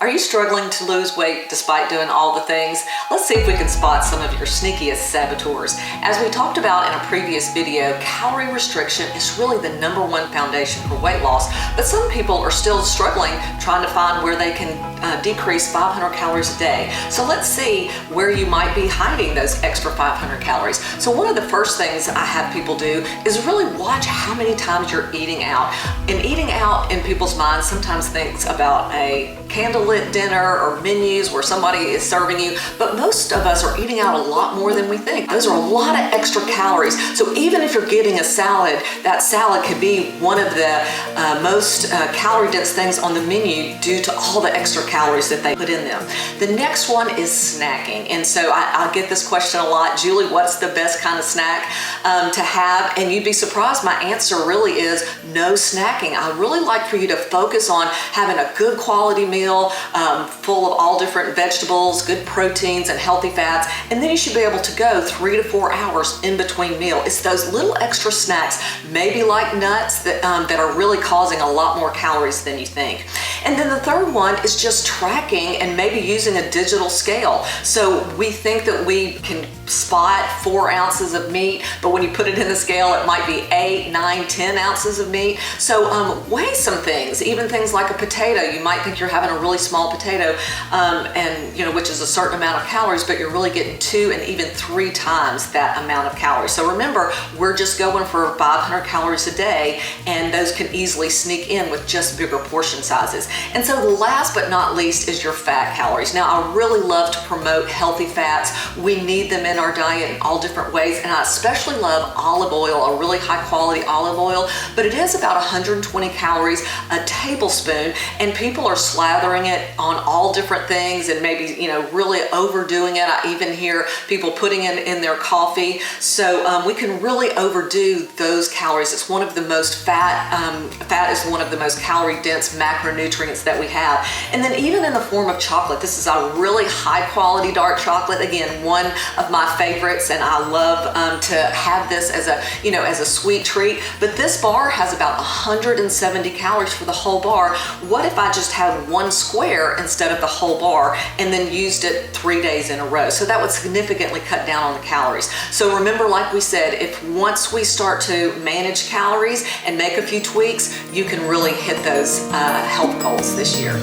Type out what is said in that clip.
Are you struggling to lose weight despite doing all the things? Let's see if we can spot some of your sneakiest saboteurs. As we talked about in a previous video, calorie restriction is really the #1 foundation for weight loss, but some people are still struggling trying to find where they can decrease 500 calories a day. So let's see where you might be hiding those extra 500 calories. So one of the first things I have people do is really watch how many times you're eating out. And eating out in people's minds sometimes thinks about a candlelit dinner or menus where somebody is serving you, but most of us are eating out a lot more than we think. Those are a lot of extra calories. So even if you're getting a salad, that salad could be one of the most calorie dense things on the menu due to all the extra calories that they put in them. The next one is snacking. And so I get this question a lot, Julie, what's the best kind of snack to have? And you'd be surprised, my answer really is no snacking. I really like for you to focus on having a good quality meal full of all different vegetables, good proteins and healthy fats, and then you should be able to go 3 to 4 hours in between meal. It's those little extra snacks, maybe like nuts, that are really causing a lot more calories than you think. And then the third one is just tracking and maybe using a digital scale. So we think that we can spot 4 ounces of meat, but when you put it in the scale, it might be 8, 9, 10 ounces of meat. So weigh some things, even things like a potato. You might think you're having a really small potato, which is a certain amount of calories, but you're really getting 2 and even 3 times that amount of calories. So remember, we're just going for 500 calories a day, and those can easily sneak in with just bigger portion sizes. And so the last but not least is your fat calories. Now, I really love to promote healthy fats. We need them in our diet in all different ways, and I especially love olive oil, a really high quality olive oil, but it is about 120 calories a tablespoon, and people are slathering it on all different things and maybe, really overdoing it. I even hear people putting it in their coffee. So we can really overdo those calories. It's one of the most fat is one of the most calorie dense macronutrients that we have. And then even in the form of chocolate, this is a really high quality dark chocolate. Again, one of my favorites, and I love to have this as a sweet treat. But this bar has about 170 calories for the whole bar. What if I just had 1 square instead of the whole bar and then used it 3 days in a row? So that would significantly cut down on the calories. So remember, like we said, if once we start to manage calories and make a few tweaks, you can really hit those health goals this year.